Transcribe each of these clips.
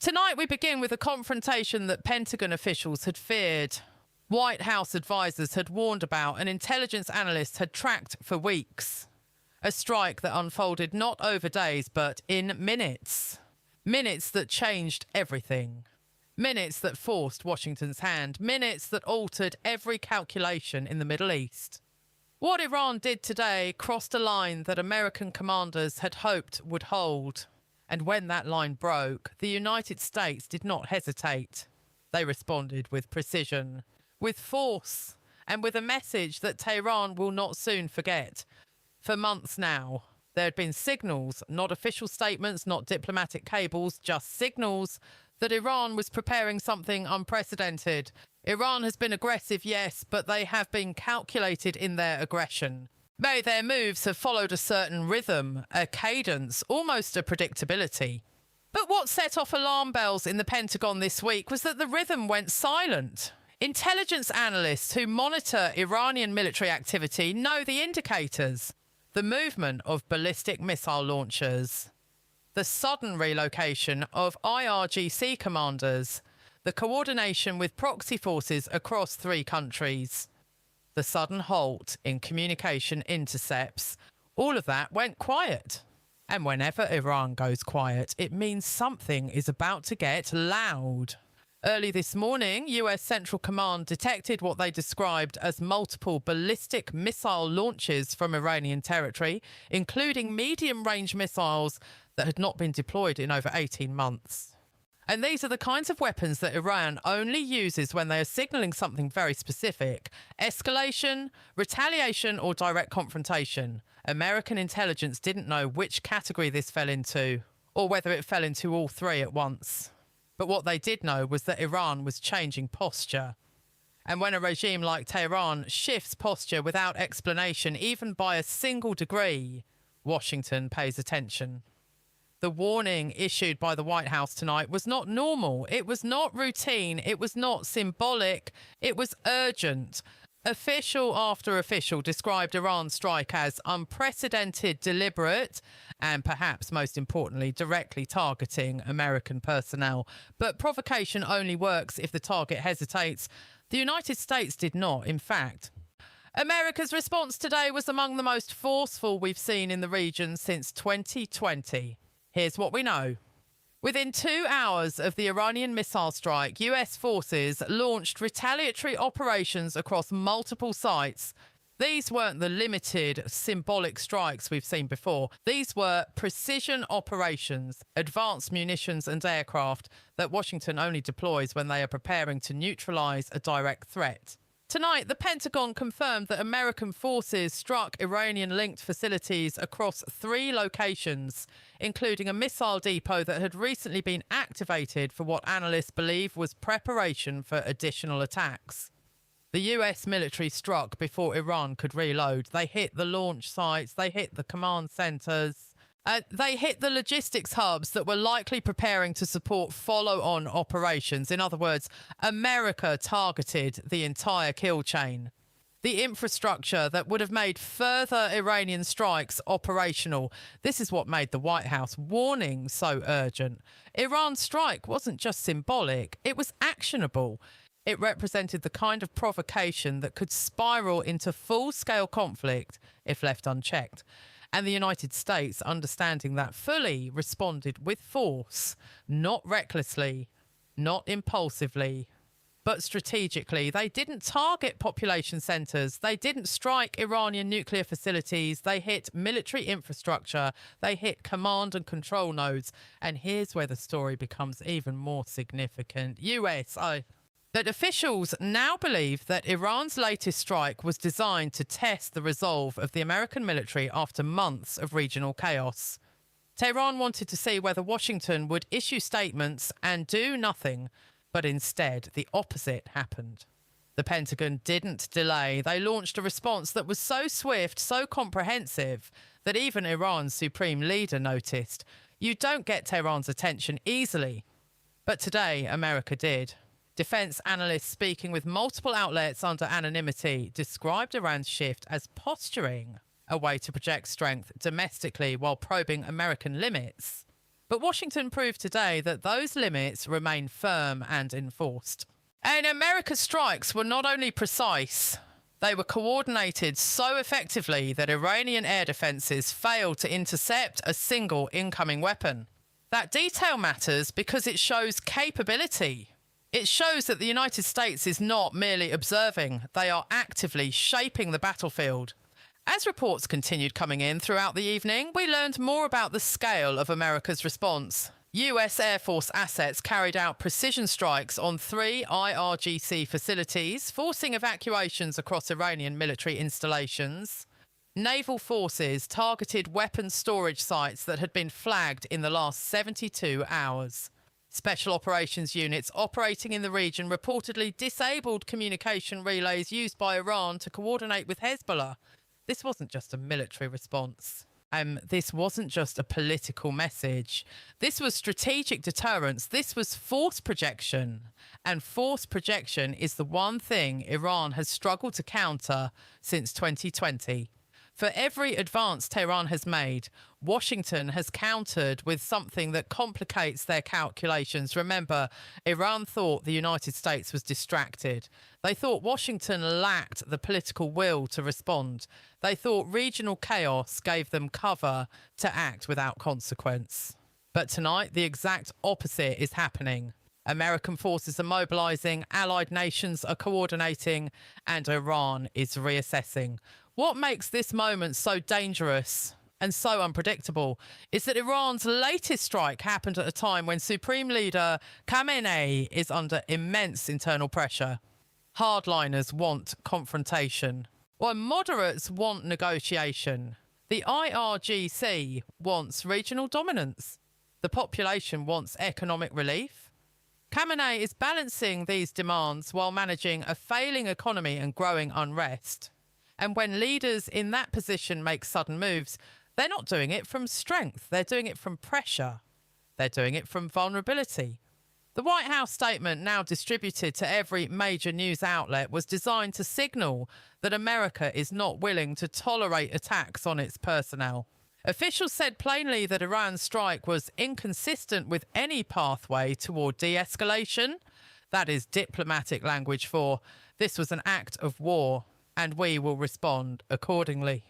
Tonight we begin with a confrontation that Pentagon officials had feared, White House advisors had warned about, and intelligence analysts had tracked for weeks. A strike that unfolded not over days but in minutes. Minutes that changed everything. Minutes that forced Washington's hand. Minutes that altered every calculation in the Middle East. What Iran did today crossed a line that American commanders had hoped would hold. And when that line broke, the United States did not hesitate. They responded with precision, with force, and with a message that Tehran will not soon forget. For months now, there had been signals, not official statements, not diplomatic cables, just signals that Iran was preparing something unprecedented. Iran has been aggressive, yes, but they have been calculated in their aggression. May their moves have followed a certain rhythm, a cadence, almost a predictability. But what set off alarm bells in the Pentagon this week was that the rhythm went silent. Intelligence analysts who monitor Iranian military activity know the indicators. The movement of ballistic missile launchers, the sudden relocation of IRGC commanders, the coordination with proxy forces across 3 countries. The sudden halt in communication intercepts, all of that went quiet. And whenever Iran goes quiet, it means something is about to get loud. Early this morning, US Central Command detected what they described as multiple ballistic missile launches from Iranian territory, including medium-range missiles that had not been deployed in over 18 months. And these are the kinds of weapons that Iran only uses when they are signalling something very specific: escalation, retaliation, or direct confrontation. American intelligence didn't know which category this fell into, or whether it fell into all 3 at once. But what they did know was that Iran was changing posture. And when a regime like Tehran shifts posture without explanation, even by a single degree, Washington pays attention. The warning issued by the White House tonight was not normal. It was not routine. It was not symbolic. It was urgent. Official after official described Iran's strike as unprecedented, deliberate, and perhaps most importantly, directly targeting American personnel. But provocation only works if the target hesitates. The United States did not, in fact. America's response today was among the most forceful we've seen in the region since 2020. Here's what we know. Within 2 hours of the Iranian missile strike, US forces launched retaliatory operations across multiple sites. These weren't the limited, symbolic strikes we've seen before. These were precision operations, advanced munitions and aircraft that Washington only deploys when they are preparing to neutralize a direct threat. Tonight, the Pentagon confirmed that American forces struck Iranian-linked facilities across 3 locations, including a missile depot that had recently been activated for what analysts believe was preparation for additional attacks. The US military struck before Iran could reload. They hit the launch sites, they hit the command centres. They hit the logistics hubs that were likely preparing to support follow-on operations. In other words, America targeted the entire kill chain. The infrastructure that would have made further Iranian strikes operational. This is what made the White House warning so urgent. Iran's strike wasn't just symbolic, it was actionable. It represented the kind of provocation that could spiral into full-scale conflict if left unchecked. And the United States, understanding that fully, responded with force, not recklessly, not impulsively, but strategically. They didn't target population centres. They didn't strike Iranian nuclear facilities. They hit military infrastructure. They hit command and control nodes. And here's where the story becomes even more significant. That officials now believe that Iran's latest strike was designed to test the resolve of the American military after months of regional chaos. Tehran wanted to see whether Washington would issue statements and do nothing, but instead the opposite happened. The Pentagon didn't delay. They launched a response that was so swift, so comprehensive, that even Iran's supreme leader noticed. You don't get Tehran's attention easily. But today, America did. Defense analysts speaking with multiple outlets under anonymity described Iran's shift as posturing, a way to project strength domestically while probing American limits. But Washington proved today that those limits remain firm and enforced. And America's strikes were not only precise, they were coordinated so effectively that Iranian air defences failed to intercept a single incoming weapon. That detail matters because it shows capability. It shows that the United States is not merely observing, they are actively shaping the battlefield. As reports continued coming in throughout the evening, we learned more about the scale of America's response. US Air Force assets carried out precision strikes on 3 IRGC facilities, forcing evacuations across Iranian military installations. Naval forces targeted weapons storage sites that had been flagged in the last 72 hours. Special operations units operating in the region reportedly disabled communication relays used by Iran to coordinate with Hezbollah. This wasn't just a military response. This wasn't just a political message. This was strategic deterrence. This was force projection. And force projection is the one thing Iran has struggled to counter since 2020. For every advance Tehran has made, Washington has countered with something that complicates their calculations. Remember, Iran thought the United States was distracted. They thought Washington lacked the political will to respond. They thought regional chaos gave them cover to act without consequence. But tonight, the exact opposite is happening. American forces are mobilizing, allied nations are coordinating, and Iran is reassessing. What makes this moment so dangerous and so unpredictable is that Iran's latest strike happened at a time when Supreme Leader Khamenei is under immense internal pressure. Hardliners want confrontation, while moderates want negotiation. The IRGC wants regional dominance. The population wants economic relief. Khamenei is balancing these demands while managing a failing economy and growing unrest. And when leaders in that position make sudden moves, they're not doing it from strength. They're doing it from pressure. They're doing it from vulnerability. The White House statement, now distributed to every major news outlet, was designed to signal that America is not willing to tolerate attacks on its personnel. Officials said plainly that Iran's strike was inconsistent with any pathway toward de-escalation. That is diplomatic language for this was an act of war, and we will respond accordingly.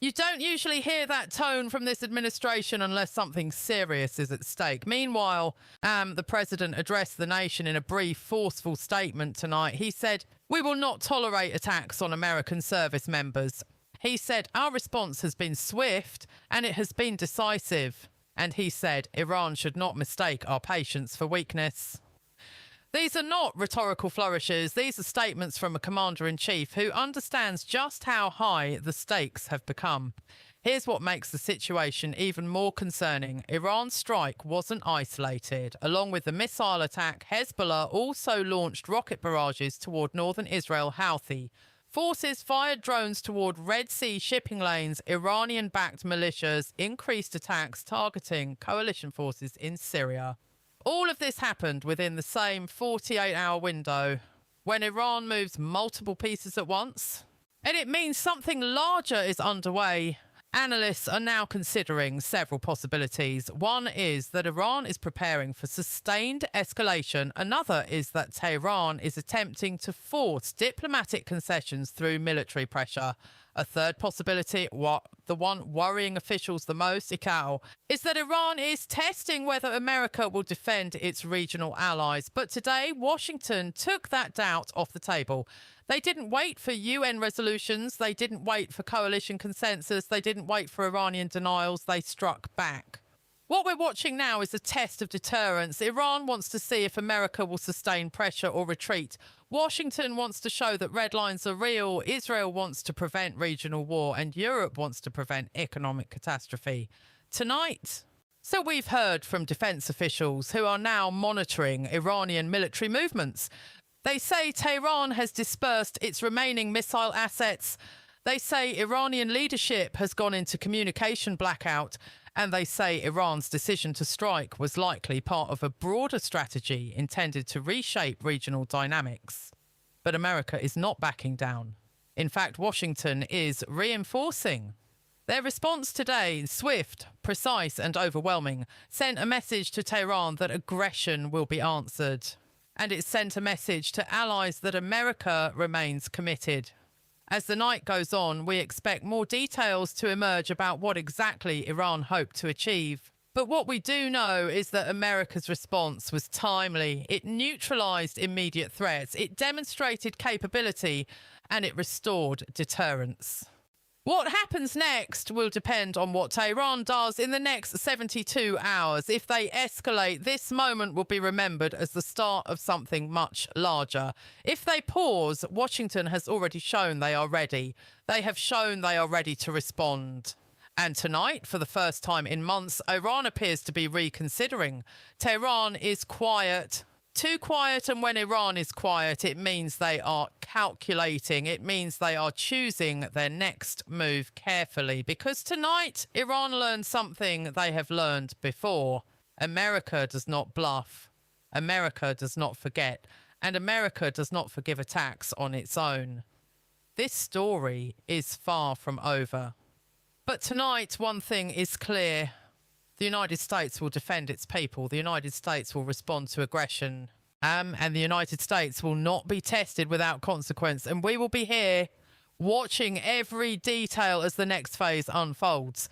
You don't usually hear that tone from this administration unless something serious is at stake. Meanwhile, the president addressed the nation in a brief, forceful statement tonight. He said, "We will not tolerate attacks on American service members." He said, "Our response has been swift and it has been decisive." And he said, "Iran should not mistake our patience for weakness." These are not rhetorical flourishes. These are statements from a commander-in-chief who understands just how high the stakes have become. Here's what makes the situation even more concerning. Iran's strike wasn't isolated. Along with the missile attack, Hezbollah also launched rocket barrages toward northern Israel, Houthi. Forces fired drones toward Red Sea shipping lanes. Iranian-backed militias increased attacks targeting coalition forces in Syria. All of this happened within the same 48-hour window. When Iran moves multiple pieces at once, and it means something larger is underway. Analysts are now considering several possibilities. One is that Iran is preparing for sustained escalation. Another is that Tehran is attempting to force diplomatic concessions through military pressure. A third possibility, the one worrying officials the most, Ikao, is that Iran is testing whether America will defend its regional allies. But today, Washington took that doubt off the table. They didn't wait for UN resolutions. They didn't wait for coalition consensus. They didn't wait for Iranian denials. They struck back. What we're watching now is a test of deterrence. Iran wants to see if America will sustain pressure or retreat. Washington wants to show that red lines are real. Israel wants to prevent regional war, and Europe wants to prevent economic catastrophe. Tonight, so we've heard from defense officials who are now monitoring Iranian military movements. They say Tehran has dispersed its remaining missile assets. They say Iranian leadership has gone into communication blackout. And they say Iran's decision to strike was likely part of a broader strategy intended to reshape regional dynamics. But America is not backing down. In fact, Washington is reinforcing. Their response today, swift, precise and overwhelming, sent a message to Tehran that aggression will be answered. And it sent a message to allies that America remains committed. As the night goes on, we expect more details to emerge about what exactly Iran hoped to achieve. But what we do know is that America's response was timely. It neutralised immediate threats, it demonstrated capability, and it restored deterrence. What happens next will depend on what Tehran does in the next 72 hours. If they escalate, this moment will be remembered as the start of something much larger. If they pause, Washington has already shown they are ready. They have shown they are ready to respond. And tonight, for the first time in months, Iran appears to be reconsidering. Tehran is quiet. Too quiet, and when Iran is quiet, it means they are calculating. It means they are choosing their next move carefully. Because tonight, Iran learned something they have learned before. America does not bluff. America does not forget. And America does not forgive attacks on its own. This story is far from over. But tonight, one thing is clear. The United States will defend its people. The United States will respond to aggression. And the United States will not be tested without consequence. And we will be here watching every detail as the next phase unfolds.